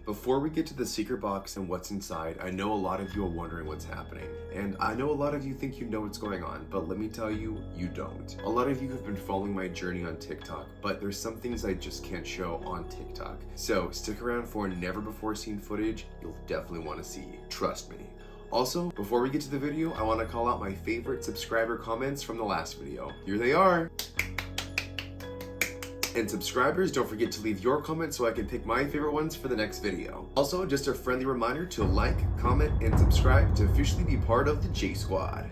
Before we get to the secret box and what's inside, I know a lot of you are wondering what's happening. And I know a lot of you think you know what's going on, but let me tell you, you don't. A lot of you have been following my journey on TikTok, but there's some things I just can't show on TikTok. So stick around for never before seen footage you'll definitely want to see. Trust me. Also, before we get to the video, I want to call out my favorite subscriber comments from the last video. Here they are. And subscribers, don't forget to leave your comments so I can pick my favorite ones for the next video. Also, just a friendly reminder to like, comment, and subscribe to officially be part of the J Squad.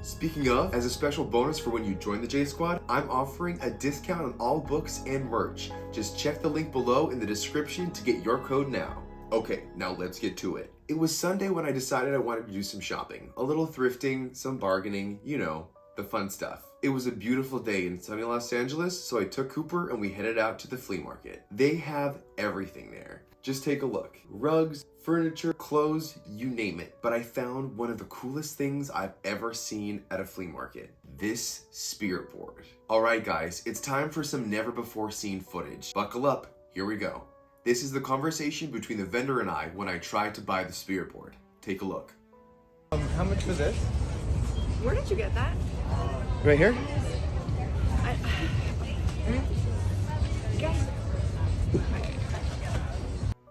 Speaking of, as a special bonus for when you join the J Squad, I'm offering a discount on all books and merch. Just check the link below in the description to get your code now. Okay, now let's get to it. It was Sunday when I decided I wanted to do some shopping. A little thrifting, some bargaining, you know, the fun stuff. It was a beautiful day in sunny Los Angeles, so I took Cooper and we headed out to the flea market. They have everything there. Just take a look. Rugs, furniture, clothes, you name it. But I found one of the coolest things I've ever seen at a flea market. This spirit board. Alright guys, it's time for some never before seen footage. Buckle up, here we go. This is the conversation between the vendor and I when I tried to buy the spirit board. Take a look. How much for this? Where did you get that? Right here?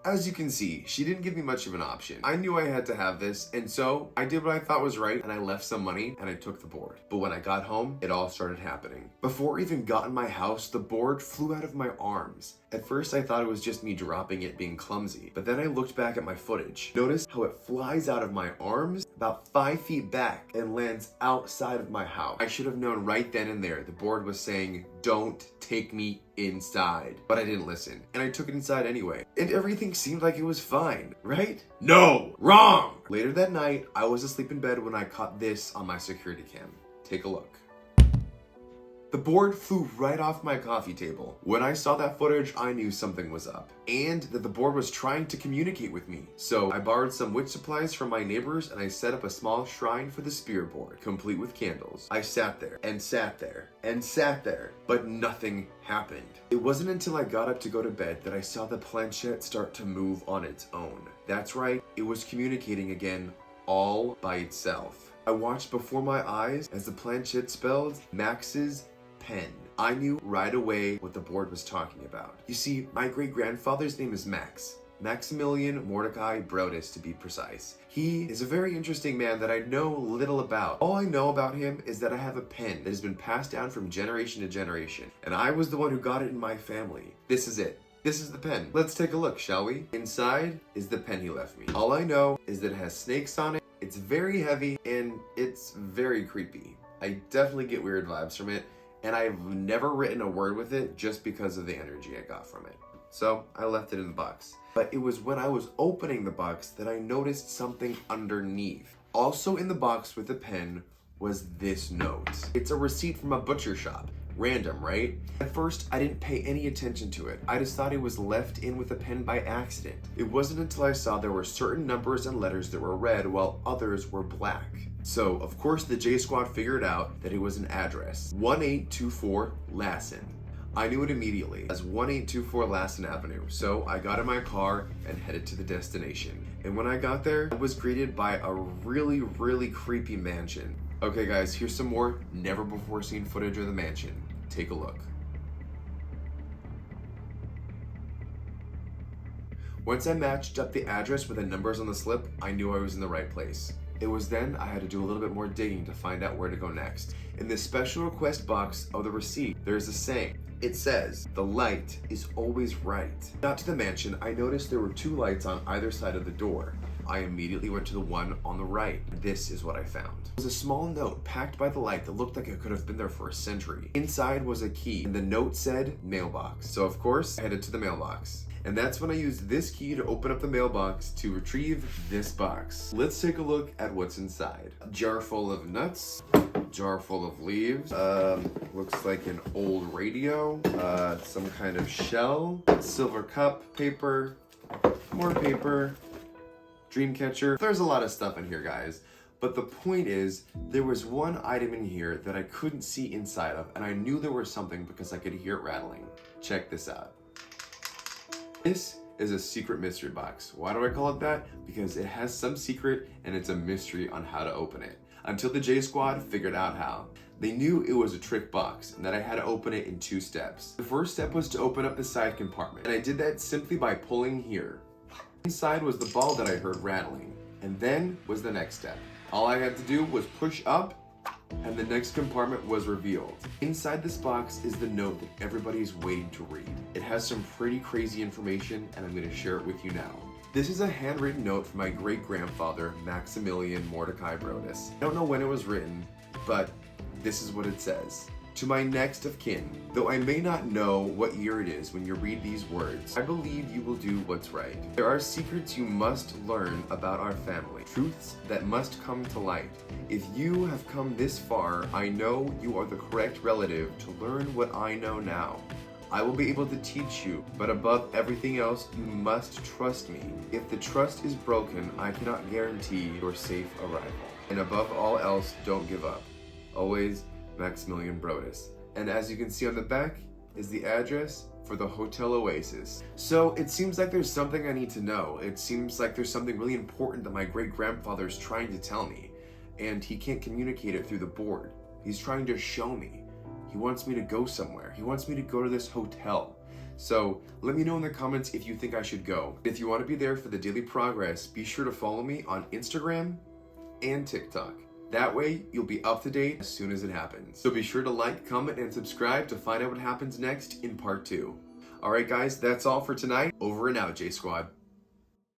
As you can see, she didn't give me much of an option. I knew I had to have this, and so I did what I thought was right, and I left some money, and I took the board. But when I got home, it all started happening. Before I even got in my house, the board flew out of my arms. At first, I thought it was just me dropping it being clumsy, but then I looked back at my footage. Notice how it flies out of my arms about 5 feet back and lands outside of my house. I should have known right then and there the board was saying, "Don't take me inside." But I didn't listen, and I took it inside anyway. And everything seemed like it was fine, right? No! Wrong! Later that night, I was asleep in bed when I caught this on my security cam. Take a look. The board flew right off my coffee table. When I saw that footage, I knew something was up, and that the board was trying to communicate with me. So I borrowed some witch supplies from my neighbors and I set up a small shrine for the spirit board, complete with candles. I sat there, and sat there, and sat there, but nothing happened. It wasn't until I got up to go to bed that I saw the planchette start to move on its own. That's right, it was communicating again, all by itself. I watched before my eyes as the planchette spelled Max's pen. I knew right away what the board was talking about. You see, my great-grandfather's name is Max. Maximilian Mordecai Brodus, to be precise. He is a very interesting man that I know little about. All I know about him is that I have a pen that has been passed down from generation to generation, and I was the one who got it in my family. This is it. This is the pen. Let's take a look, shall we? Inside is the pen he left me. All I know is that it has snakes on it, it's very heavy, and it's very creepy. I definitely get weird vibes from it, and I've never written a word with it just because of the energy I got from it. So I left it in the box. But it was when I was opening the box that I noticed something underneath. Also in the box with the pen was this note. It's a receipt from a butcher shop. Random, right? At first, I didn't pay any attention to it. I just thought it was left in with a pen by accident. It wasn't until I saw there were certain numbers and letters that were red while others were black. So, of course, the J Squad figured out that it was an address. 1824 Lassen. I knew it immediately as 1824 Lassen Avenue, so I got in my car and headed to the destination. And when I got there, I was greeted by a really creepy mansion. Okay guys, here's some more never before seen footage of the mansion. Take a look. Once I matched up the address with the numbers on the slip, I knew I was in the right place. It was then I had to do a little bit more digging to find out where to go next. In the special request box of the receipt, there's a saying. It says, "The light is always right." Got to the mansion, I noticed there were 2 lights on either side of the door. I immediately went to the one on the right. This is what I found. It was a small note packed by the light that looked like it could have been there for a century. Inside was a key, and the note said mailbox. So of course, I headed to the mailbox. And that's when I used this key to open up the mailbox to retrieve this box. Let's take a look at what's inside. A jar full of nuts, jar full of leaves, looks like an old radio, some kind of shell, silver cup, paper, more paper, dream catcher. There's a lot of stuff in here, guys. But the point is, there was one item in here that I couldn't see inside of, and I knew there was something because I could hear it rattling. Check this out. This is a secret mystery box. Why do I call it that? Because it has some secret and it's a mystery on how to open it. Until the J Squad figured out how. They knew it was a trick box and that I had to open it in 2 steps. The first step was to open up the side compartment, and I did that simply by pulling here. Inside was the ball that I heard rattling, and then was the next step. All I had to do was push up, and the next compartment was revealed. Inside this box is the note that everybody is waiting to read. It has some pretty crazy information, and I'm going to share it with you now. This is a handwritten note from my great-grandfather, Maximilian Mordecai Brodus. I don't know when it was written, but this is what it says. To my next of kin, though I may not know what year it is when you read these words, I believe you will do what's right. There are secrets you must learn about our family, truths that must come to light. If you have come this far, I know you are the correct relative to learn what I know now. I will be able to teach you, but above everything else, you must trust me. If the trust is broken, I cannot guarantee your safe arrival. And above all else, don't give up. Always, Maximilian Brodus. And as you can see on the back is the address for the Hotel Oasis. So it seems like there's something I need to know. It seems like there's something really important that my great-grandfather is trying to tell me, and he can't communicate it through the board. He's trying to show me. He wants me to go somewhere. He wants me to go to this hotel. So let me know in the comments if you think I should go. If you want to be there for the daily progress, be sure to follow me on Instagram and TikTok. That way, you'll be up to date as soon as it happens. So be sure to like, comment, and subscribe to find out what happens next in part 2. Alright guys, that's all for tonight. Over and out, J Squad.